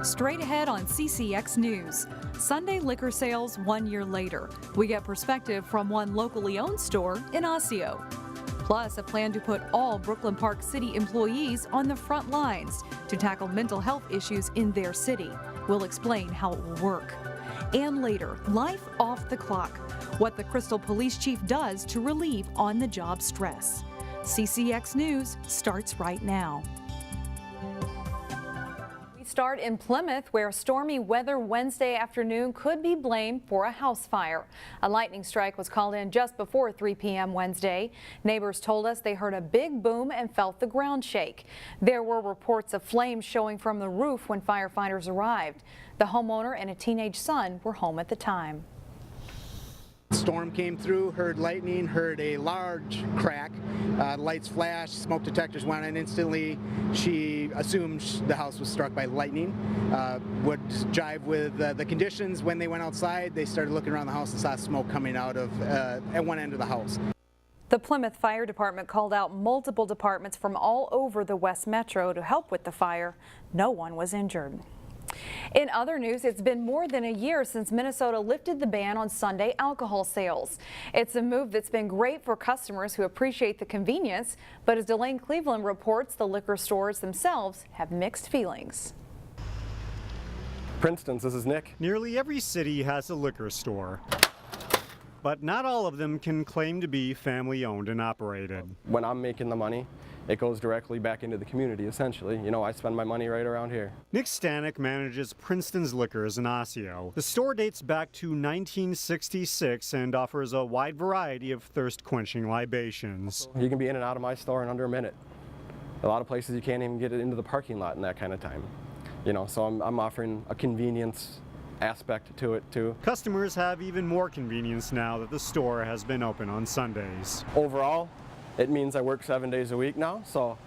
Straight ahead on CCX News. Sunday liquor sales 1 year later. We get perspective from one locally owned store in Osseo. Plus, a plan to put all Brooklyn Park City employees on the front lines to tackle mental health issues in their city. We'll explain how it will work. And later, life off the clock. What the Crystal Police Chief does to relieve on-the-job stress. CCX News starts right now. We start in Plymouth, where stormy weather Wednesday afternoon could be blamed for a house fire. A lightning strike was called in just before 3 p.m. Wednesday. Neighbors told us they heard a big boom and felt the ground shake. There were reports of flames showing from the roof when firefighters arrived. The homeowner and a teenage son were home at the time. Storm came through, heard lightning, heard a large crack, lights flashed, smoke detectors went on instantly. She assumed the house was struck by lightning. Would jive with the conditions. When they went outside, they started looking around the house and saw smoke coming out of at one end of the house. The Plymouth Fire Department called out multiple departments from all over the West Metro to help with the fire. No one was injured. In other news, it's been more than a year since Minnesota lifted the ban on Sunday alcohol sales. It's a move that's been great for customers who appreciate the convenience, but as Delane Cleveland reports, the liquor stores themselves have mixed feelings. Princeton's, this is Nick. Nearly every city has a liquor store, but not all of them can claim to be family owned and operated. When I'm making the money, it goes directly back into the community, essentially. You know, I spend my money right around here. Nick Stanek manages Princeton's Liquors in Osseo. The store dates back to 1966 and offers a wide variety of thirst-quenching libations. You can be in and out of my store in under a minute. A lot of places you can't even get it into the parking lot in that kind of time. You know, so I'm offering a convenience aspect to it too. Customers have even more convenience now that the store has been open on Sundays. Overall, it means I work 7 days a week now, so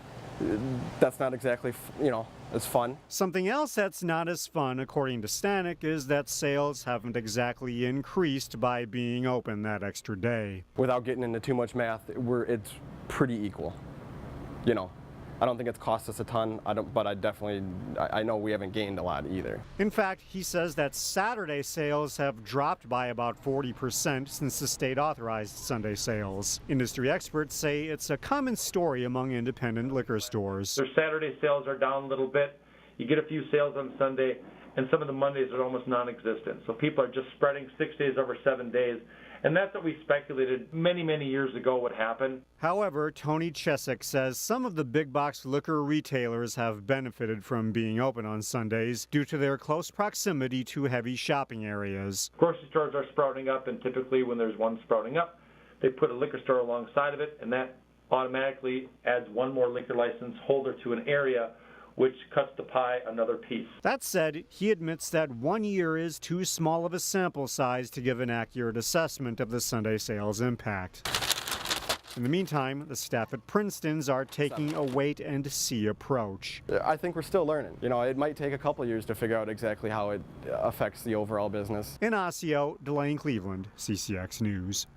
that's not exactly, you know, as fun. Something else that's not as fun, according to Stanek, is that sales haven't exactly increased by being open that extra day. Without getting into too much math, it's pretty equal. You know, I don't think it's cost us a ton, but I know we haven't gained a lot either. In fact, he says that Saturday sales have dropped by about 40% since the state authorized Sunday sales. Industry experts say it's a common story among independent liquor stores. Their Saturday sales are down a little bit. You get a few sales on Sunday, and some of the Mondays are almost non-existent. So people are just spreading 6 days over 7 days. And that's what we speculated many, many years ago would happen. However, Tony Chesick says some of the big box liquor retailers have benefited from being open on Sundays due to their close proximity to heavy shopping areas. Grocery stores are sprouting up, and typically when there's one sprouting up, they put a liquor store alongside of it, and that automatically adds one more liquor license holder to an area, which cuts the pie another piece. That said, he admits that 1 year is too small of a sample size to give an accurate assessment of the Sunday sales impact. In the meantime, the staff at Princeton's are taking a wait-and-see approach. I think we're still learning. You know, it might take a couple years to figure out exactly how it affects the overall business. In Osseo, Delane Cleveland, CCX News.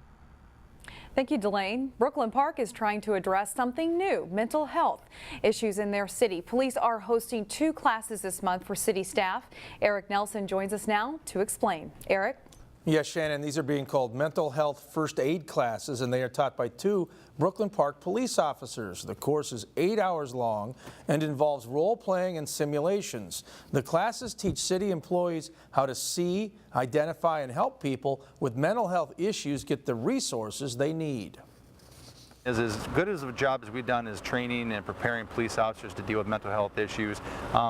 Thank you, Delane. Brooklyn Park is trying to address something new, mental health issues in their city. Police are hosting 2 classes this month for city staff. Eric Nelson joins us now to explain. Eric? Yes, Shannon, these are being called mental health first aid classes, and they are taught by 2 Brooklyn Park police officers. The course is 8 hours long and involves role-playing and simulations. The classes teach city employees how to see, identify, and help people with mental health issues get the resources they need. As good as a job as we've done is training and preparing police officers to deal with mental health issues,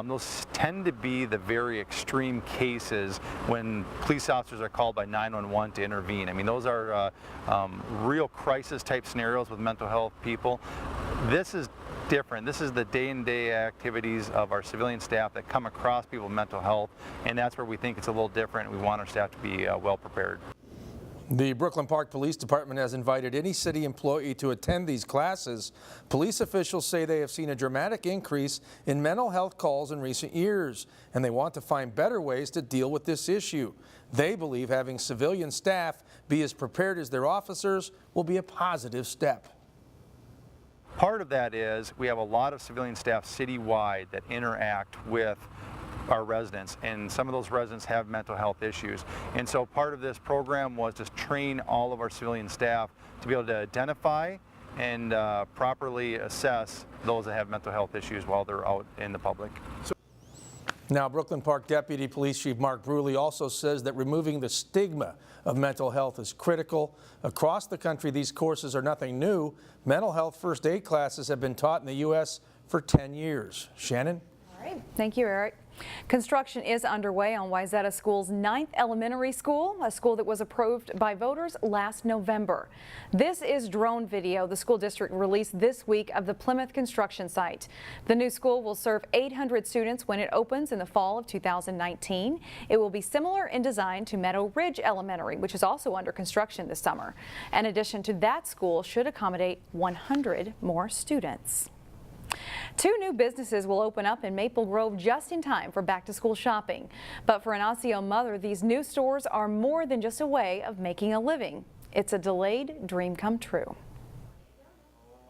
those tend to be the very extreme cases when police officers are called by 911 to intervene. I mean, those are real crisis type scenarios with mental health people. This is different. This is the day-to-day activities of our civilian staff that come across people with mental health, and that's where we think it's a little different. We want our staff to be well prepared. The Brooklyn Park Police Department has invited any city employee to attend these classes. Police officials say they have seen a dramatic increase in mental health calls in recent years, and they want to find better ways to deal with this issue. They believe having civilian staff be as prepared as their officers will be a positive step. Part of that is we have a lot of civilian staff citywide that interact with our residents, and some of those residents have mental health issues. And so part of this program was to train all of our civilian staff to be able to identify and properly assess those that have mental health issues while they're out in the public. Now, Brooklyn Park Deputy Police Chief Mark Bruley also says that removing the stigma of mental health is critical. Across the country, these courses are nothing new. Mental health first aid classes have been taught in the U.S. for 10 years. Shannon? All right. Thank you, Eric. Construction is underway on Wayzata School's 9th elementary school, a school that was approved by voters last November. This is drone video the school district released this week of the Plymouth construction site. The new school will serve 800 students when it opens in the fall of 2019. It will be similar in design to Meadow Ridge Elementary, which is also under construction this summer. In addition to that, school should accommodate 100 more students. 2 new businesses will open up in Maple Grove just in time for back-to-school shopping. But for an Osseo mother, these new stores are more than just a way of making a living. It's a delayed dream come true.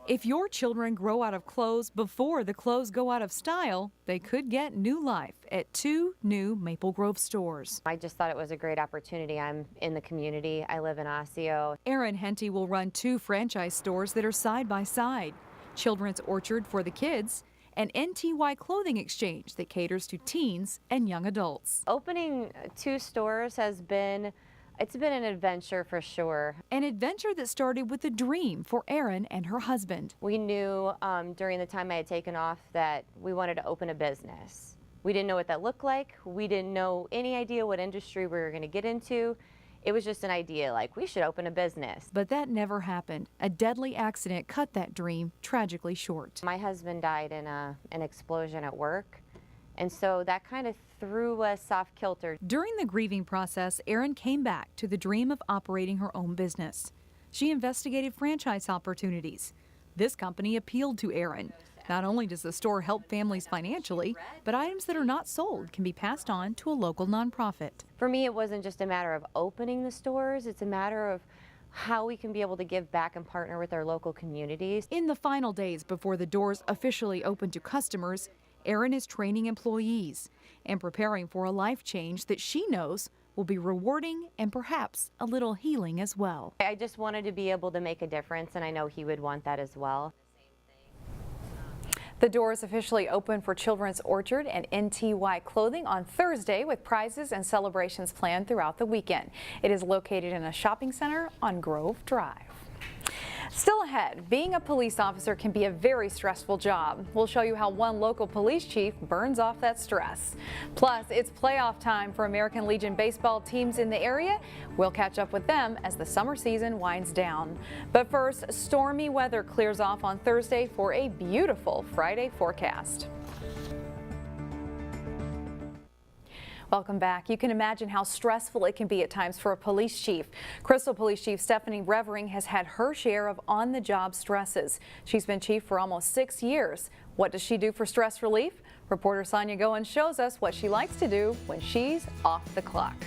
If your children grow out of clothes before the clothes go out of style, they could get new life at 2 new Maple Grove stores. I just thought it was a great opportunity. I'm in the community. I live in Osseo. Erin Henty will run 2 franchise stores that are side by side. Children's Orchard for the kids, and NTY Clothing Exchange that caters to teens and young adults. Opening 2 stores has been, it's been an adventure for sure. An adventure that started with a dream for Erin and her husband. We knew during the time I had taken off that we wanted to open a business. We didn't know what that looked like. We didn't know any idea what industry we were going to get into. It was just an idea, like, we should open a business. But that never happened. A deadly accident cut that dream tragically short. My husband died in an explosion at work, and so that kind of threw us off kilter. During the grieving process, Erin came back to the dream of operating her own business. She investigated franchise opportunities. This company appealed to Erin. Not only does the store help families financially, but items that are not sold can be passed on to a local nonprofit. For me, it wasn't just a matter of opening the stores, it's a matter of how we can be able to give back and partner with our local communities. In the final days before the doors officially open to customers, Erin is training employees and preparing for a life change that she knows will be rewarding and perhaps a little healing as well. I just wanted to be able to make a difference, and I know he would want that as well. The doors officially open for Children's Orchard and NTY Clothing on Thursday, with prizes and celebrations planned throughout the weekend. It is located in a shopping center on Grove Drive. Still ahead, being a police officer can be a very stressful job. We'll show you how one local police chief burns off that stress. Plus, it's playoff time for American Legion baseball teams in the area. We'll catch up with them as the summer season winds down. But first, stormy weather clears off on Thursday for a beautiful Friday forecast. Welcome back. You can imagine how stressful it can be at times for a police chief. Crystal Police Chief Stephanie Revering has had her share of on-the-job stresses. She's been chief for almost 6 years. What does she do for stress relief? Reporter Sonia Goen shows us what she likes to do when she's off the clock.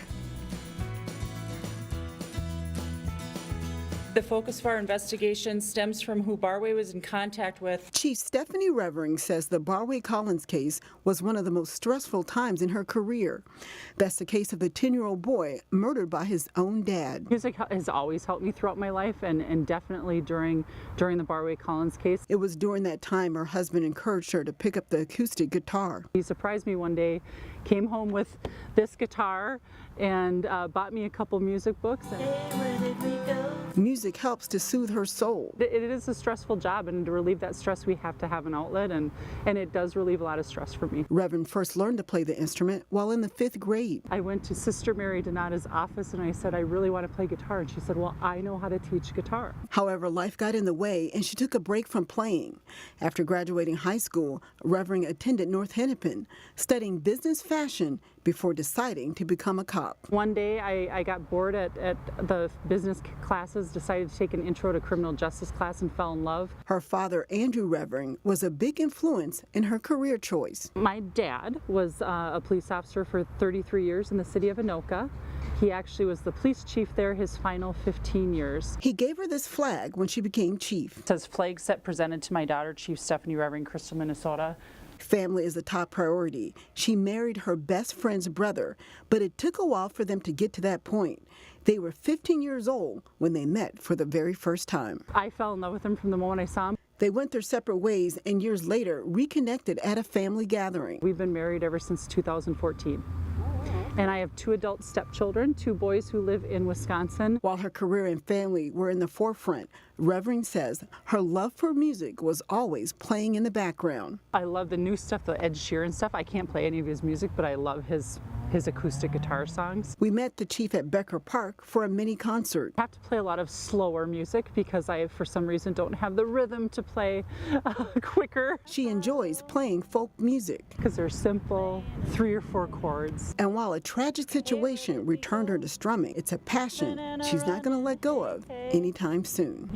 The focus of our investigation stems from who Barway was in contact with. Chief Stephanie Revering says the Barway Collins case was one of the most stressful times in her career. That's the case of the 10-year-old boy murdered by his own dad. Music has always helped me throughout my life, and definitely during the Barway Collins case. It was during that time her husband encouraged her to pick up the acoustic guitar. He surprised me one day, came home with this guitar, and bought me a couple music books. Music helps to soothe her soul. It is a stressful job, and to relieve that stress we have to have an outlet, and it does relieve a lot of stress for me. Reverend first learned to play the instrument while in the 5th grade. I went to Sister Mary Donata's office and I said, I really want to play guitar, and she said, well, I know how to teach guitar. However, life got in the way and she took a break from playing. After graduating high school, Revering attended North Hennepin, studying business fashion before deciding to become a cop. One day I got bored at the business classes, decided to take an intro to criminal justice class, and fell in love. Her father, Andrew Revering, was a big influence in her career choice. My dad was a police officer for 33 years in the city of Anoka. He actually was the police chief there his final 15 years. He gave her this flag when she became chief. It says flag set presented to my daughter, Chief Stephanie Revering, Crystal, Minnesota. Family is a top priority. She married her best friend's brother, but it took a while for them to get to that point. They were 15 years old when they met for the very first time. I fell in love with him from the moment I saw him. They went their separate ways and years later reconnected at a family gathering. We've been married ever since 2014. And I have 2 adult stepchildren, 2 boys who live in Wisconsin. While her career and family were in the forefront, Revering says her love for music was always playing in the background. I love the new stuff, the Ed Sheeran stuff. I can't play any of his music, but I love his acoustic guitar songs. We met the chief at Becker Park for a mini concert. I have to play a lot of slower music because I, for some reason, don't have the rhythm to play quicker. She enjoys playing folk music because they're simple, 3 or 4 chords. And while a tragic situation returned her to strumming, it's a passion she's not going to let go of anytime soon.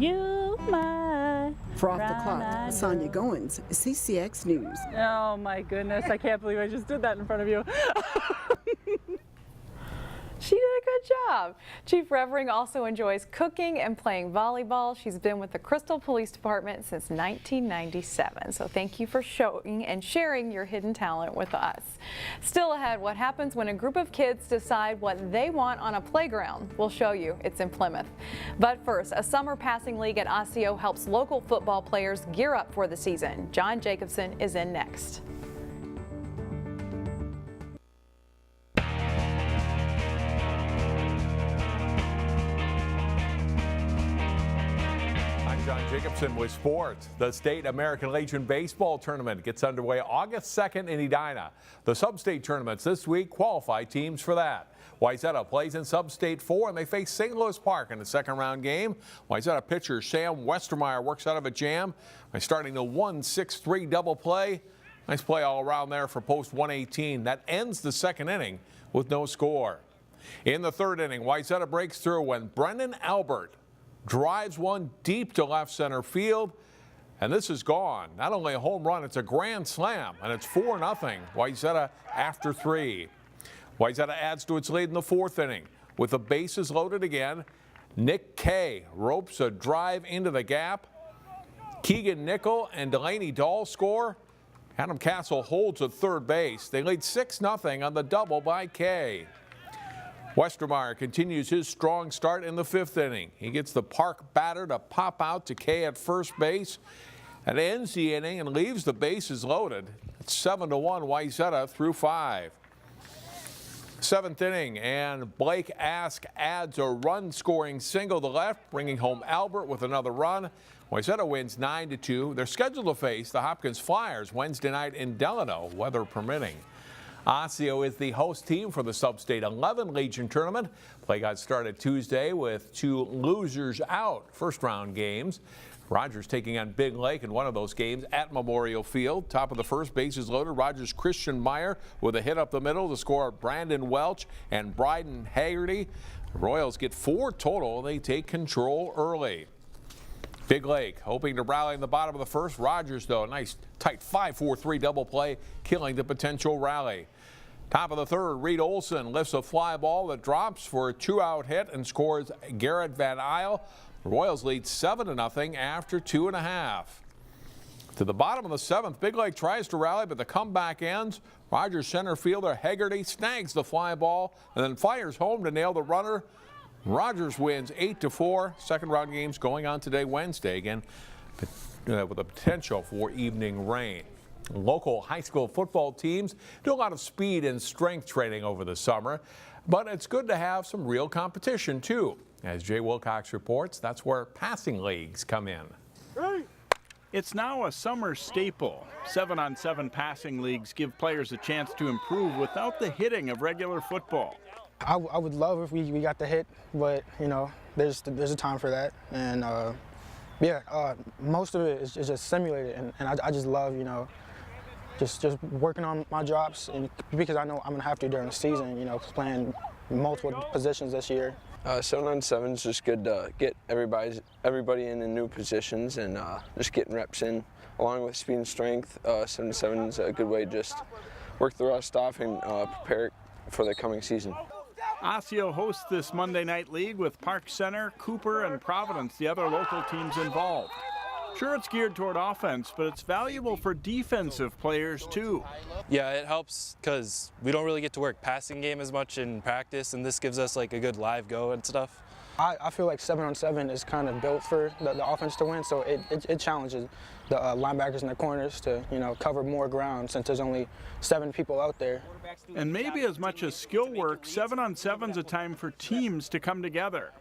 For Off the Clock, Sonia Goins, CCX News. Oh my goodness, I can't believe I just did that in front of you. She did a good job. Chief Revering also enjoys cooking and playing volleyball. She's been with the Crystal Police Department since 1997. So thank you for showing and sharing your hidden talent with us. Still ahead, what happens when a group of kids decide what they want on a playground? We'll show you. It's in Plymouth. But first, a summer passing league at Osseo helps local football players gear up for the season. John Jacobson is in next. John Jacobson with sports. The State American Legion Baseball Tournament gets underway August 2nd in Edina. The sub-state tournaments this week qualify teams for that. Wayzata plays in sub-state 4 and they face St. Louis Park in the second round game. Wayzata pitcher Sam Westermeyer works out of a jam by starting the 1-6-3 double play. Nice play all around there for post 118. That ends the second inning with no score. In the third inning, Wayzata breaks through when Brendan Albert drives one deep to left center field, and this is gone. Not only a home run, it's a grand slam, and it's 4-0. Wayzata after 3. Wayzata adds to its lead in the fourth inning. With the bases loaded again, Nick Kay ropes a drive into the gap. Keegan Nickel and Delaney Dahl score. Adam Castle holds at third base. They lead 6-0 on the double by Kay. Westermeyer continues his strong start in the fifth inning. He gets the park batter to pop out to Kay at first base. That ends the inning and leaves the bases loaded. It's 7-1 Wayzata through 5. Seventh inning, and Blake Ask adds a run-scoring single to left, bringing home Albert with another run. Wayzata wins 9-2. They're scheduled to face the Hopkins Flyers Wednesday night in Delano, weather permitting. Osseo is the host team for the Sub-State 11 Legion Tournament. Play got started Tuesday with 2 losers out first-round games. Rogers taking on Big Lake in one of those games at Memorial Field. Top of the first, bases loaded. Rogers' Christian Meyer with a hit up the middle to score Brandon Welch and Bryden Haggerty. The Royals get 4 total. They take control early. Big Lake hoping to rally in the bottom of the first. Rogers, though, a nice tight 5-4-3 double play, killing the potential rally. Top of the third, Reed Olson lifts a fly ball that drops for a 2-out hit and scores Garrett Van Isle. The Royals lead 7-0 after 2.5. To the bottom of the seventh, Big Lake tries to rally, but the comeback ends. Rogers center fielder Haggerty snags the fly ball and then fires home to nail the runner. Rogers wins 8-4. Second round games going on today, Wednesday, again with a potential for evening rain. Local high school football teams do a lot of speed and strength training over the summer, but it's good to have some real competition too. As Jay Wilcox reports, that's where passing leagues come in. It's now a summer staple. 7-on-7 passing leagues give players a chance to improve without the hitting of regular football. I would love if we got the hit, but you know, there's a time for that, and most of it is just simulated, and I just love, you know, just working on my drops, and because I know I'm gonna have to during the season, you know, playing multiple positions this year. 7-on-7 is just good to get everybody in new positions and just getting reps in, along with speed and strength. 7-on-7 is a good way to just work the rust off and prepare for the coming season. Osseo hosts this Monday night league with Park Center, Cooper, and Providence, the other local teams involved. Sure, it's geared toward offense, but it's valuable for defensive players too. Yeah, it helps because we don't really get to work passing game as much in practice, and this gives us like a good live go and stuff. I feel like 7-on-7 is kind of built for the offense to win, so it challenges the linebackers and the corners to, cover more ground since there's only 7 people out there. And maybe as much as skill work, 7-on-7's a time for teams to come together.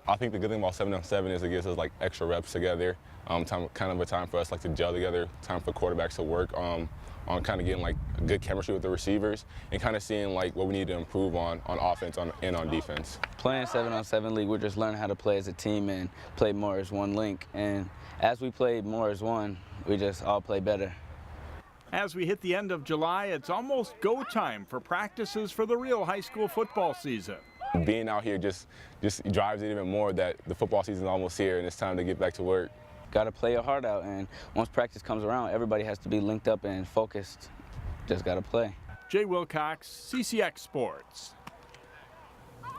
I think the good thing about 7-on-7 is it gives us like extra reps together, kind of a time for us like to gel together, time for quarterbacks to work on kind of getting like good chemistry with the receivers and kind of seeing like what we need to improve on offense and on defense. Playing 7-on-7 league, we're just learning how to play as a team and play more as one link. And as we play more as one, we just all play better. As we hit the end of July, it's almost go time for practices for the real high school football season. Being out here just drives it even more that the football season is almost here and it's time to get back to work. Got to play your heart out, and once practice comes around, everybody has to be linked up and focused. Just got to play. Jay Wilcox, CCX Sports.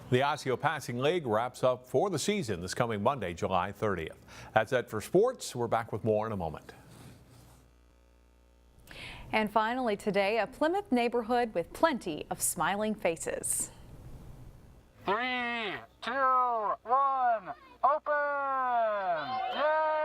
The Osseo Passing League wraps up for the season this coming Monday, July 30th. That's it for sports. We're back with more in a moment. And finally today, a Plymouth neighborhood with plenty of smiling faces. 3, 2, 1, open! Yay!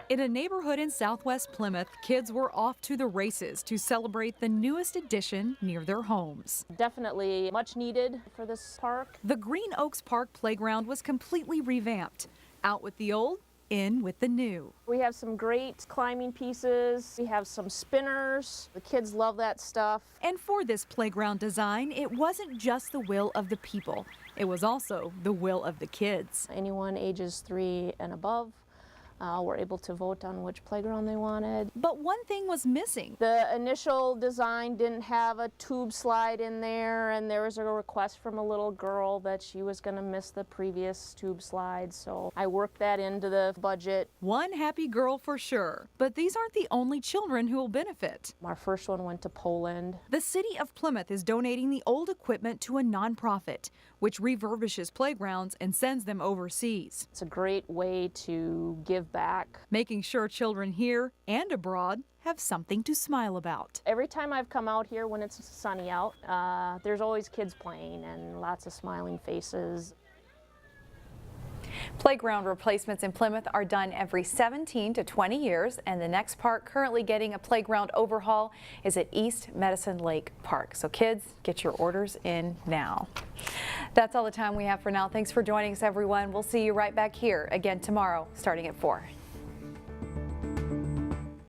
In a neighborhood in southwest Plymouth, kids were off to the races to celebrate the newest addition near their homes. Definitely much needed for this park. The Green Oaks Park playground was completely revamped. Out with the old, in with the new. We have some great climbing pieces. We have some spinners. The kids love that stuff. And for this playground design, it wasn't just the will of the people. It was also the will of the kids. Anyone ages 3 and above were able to vote on which playground they wanted. But one thing was missing. The initial design didn't have a tube slide in there, and there was a request from a little girl that she was going to miss the previous tube slide, so I worked that into the budget. One happy girl for sure. But these aren't the only children who will benefit. Our first one went to Poland. The city of Plymouth is donating the old equipment to a nonprofit, which refurbishes playgrounds and sends them overseas. It's a great way to give back. Making sure children here and abroad have something to smile about. Every time I've come out here when it's sunny out, there's always kids playing and lots of smiling faces. Playground replacements in Plymouth are done every 17 to 20 years, and the next park currently getting a playground overhaul is at East Medicine Lake Park. So kids, get your orders in now. That's all the time we have for now. Thanks for joining us, everyone. We'll see you right back here again tomorrow, starting at 4.